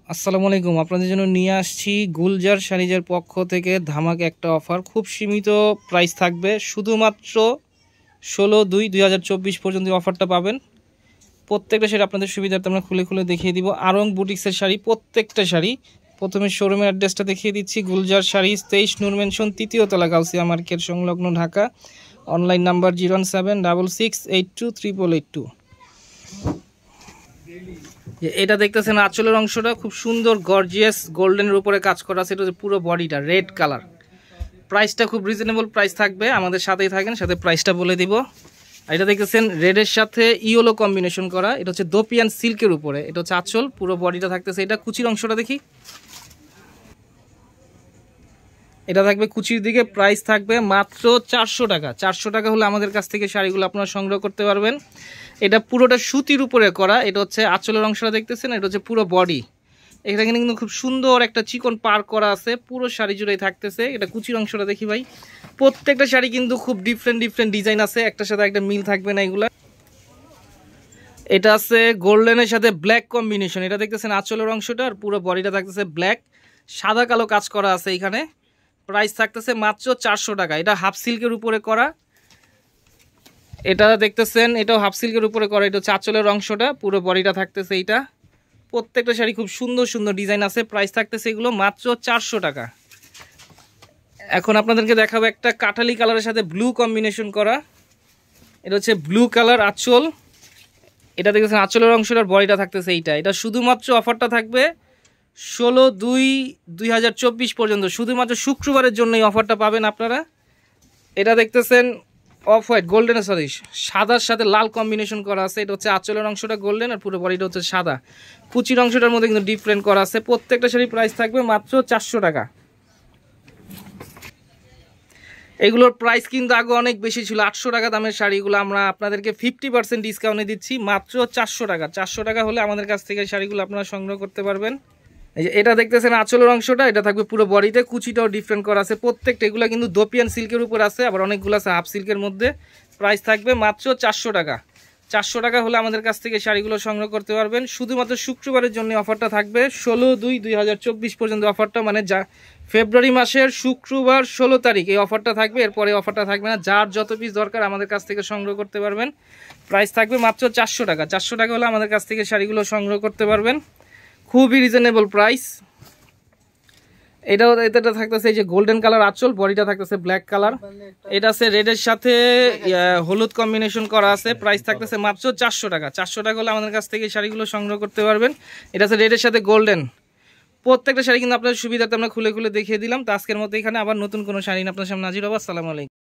আসসালামু আলাইকুম। আপনাদের জন্য নিয়ে আসছি গুলজার শাড়িজের পক্ষ থেকে ধামাকা একটা অফার। খুব সীমিত প্রাইস থাকবে, শুধুমাত্র 16/2/2024 পর্যন্ত অফারটা পাবেন। প্রত্যেকটা শাড়ি আপনাদের সুবিধার্থে আমরা খুলে খুলে দেখিয়ে দিব। আরং বুটিক্সের শাড়ি, প্রত্যেকটা শাড়ি। প্রথমে শোরুমের অ্যাড্রেসটা দেখিয়ে দিচ্ছি। গুলজার শাড়ি, 23 নূর মেনশন, 3য় তলা, গাউসিয়া মার্কেট সংলগ্ন, ঢাকা। Online number 0176682382882। এটা দেখতেছেন আঁচলের অংশটা খুব সুন্দর গর্জিয়াস গোল্ডেনের উপরে কাজ করা আছে। এটা হচ্ছে পুরো বডিটা রেড কালার। প্রাইসটা খুব রিজনেবল প্রাইস থাকবে, আমাদের সাথেই থাকেন, সাথে প্রাইসটা বলে দিব। আর এটা দেখতেছেন রেডের সাথে ইয়েলো কম্বিনেশন করা, এটা হচ্ছে দোপিয়ান সিল্কের উপরে। এটা হচ্ছে আঁচল, পুরো বডিটা থাকতেছে। এটা কুচির অংশটা দেখি, এটা থাকবে কুচির দিকে। প্রাইস থাকবে মাত্র 400 টাকা। 400 টাকা হলে আমাদের কাছ থেকে শাড়িগুলো আপনারা সংগ্রহ করতে পারবেন। এটা পুরোটা সুতির উপরে করা। এটা হচ্ছে আঁচলের অংশটা দেখতেছেন, এটা হচ্ছে পুরো বডি। এখানে কিন্তু খুব সুন্দর একটা চিকন পার করা আছে, পুরো শাড়ি জুড়েই থাকতেছে। এটা কুচির অংশটা দেখি ভাই। প্রত্যেকটা শাড়ি কিন্তু খুব ডিফারেন্ট ডিফারেন্ট ডিজাইন আছে, একটার সাথে একটা মিল থাকবে না এগুলা। এটা আছে গোল্ডেনের সাথে ব্ল্যাক কম্বিনেশন। এটা দেখতেছেন আঁচলের অংশটা, আর পুরো বডিটা থাকতেছে ব্ল্যাক, সাদা কালো কাজ করা আছে এখানে। প্রাইস থাকতেছে মাত্র 400 টাকা। এটা হাফ সিল্কের উপরে করা। এটা দেখতেছেন, এটাও হাফ সিল্কের উপরে করা। এটা হচ্ছে আঁচলের অংশটা, পুরো বডিটা থাকতেছে এইটা। প্রত্যেকটা শাড়ি খুব সুন্দর সুন্দর ডিজাইন আছে। প্রাইস থাকতেছে এগুলো মাত্র 400 টাকা। এখন আপনাদেরকে দেখাবো একটা কাঠালি কালারের সাথে ব্লু কম্বিনেশন করা। এটা হচ্ছে ব্লু কালার আঁচল। এটা দেখতেছেন আঁচলের অংশটার বডিটা থাকতেছে এইটা। এটা শুধুমাত্র অফারটা থাকবে 16/2/2024 পর্যন্ত, শুধুমাত্র শুক্রবারের জন্য এই অফারটা পাবেন আপনারা। এটা দেখতেছেন অফ হোয়াইট গোল্ডেন, সরি সাদার সাথে লাল কম্বিনেশন করা আছে। এটা হচ্ছে আঁচলের অংশটা গোল্ডেন, আর পুরো বডিটা হচ্ছে সাদা। কুচির অংশটার মধ্যে কিন্তু ডিফারেন্ট করা আছে। প্রত্যেকটা শাড়ি প্রাইস থাকবে মাত্র 400 টাকা। এগুলোর প্রাইস কিন্তু আগে অনেক বেশি ছিল, 800 টাকা দামের শাড়িগুলো আমরা আপনাদেরকে 50% ডিসকাউন্টে দিচ্ছি মাত্র 400 টাকা। 400 টাকা হলে আমাদের কাছ থেকে শাড়িগুলো আপনারা সংগ্রহ করতে পারবেন। এই যে এটা দেখতেছেন আঁচলের অংশটা, এটা থাকবে পুরো বডিতে, কুচিটাও ডিফারেন্ট করা আছে। প্রত্যেকটা এগুলো কিন্তু দোপিয়ান সিল্কের উপর আছে, আবার অনেকগুলো আছে হাফ সিল্কের মধ্যে। প্রাইস থাকবে মাত্র 400 টাকা। 400 টাকা হলে আমাদের কাছ থেকে শাড়িগুলো সংগ্রহ করতে পারবেন। শুধুমাত্র শুক্রবারের জন্য অফারটা থাকবে, 16/2/2024 পর্যন্ত অফারটা, মানে যা ফেব্রুয়ারি মাসের শুক্রবার 16 তারিখ এই অফারটা থাকবে। এরপরে অফারটা থাকবে না। যার যত পিস দরকার আমাদের কাছ থেকে সংগ্রহ করতে পারবেন। প্রাইস থাকবে মাত্র 400 টাকা। 400 টাকা হলে আমাদের কাছ থেকে শাড়িগুলো সংগ্রহ করতে পারবেন, খুবই রিজনেবল প্রাইস। এটাও এটা থাকতেছে এই যে গোল্ডেন কালার আঁচল, বডিটা থাকতেছে ব্ল্যাক কালার। এটা আছে রেডের সাথে হলুদ কম্বিনেশন করা আছে। প্রাইস থাকতেছে মাত্র 400 টাকা। 400 টাকা হলে আমাদের কাছ থেকে শাড়িগুলো সংগ্রহ করতে পারবেন। এটা আছে রেডের সাথে গোল্ডেন। প্রত্যেকটা শাড়ি কিন্তু আপনার সুবিধাতে আমরা খুলে খুলে দেখিয়ে দিলাম। তো আজকের মতো এখানে আবার নতুন কোনো শাড়ি আপনার সামনে হাজির হবো। আসসালামু আলাইকুম।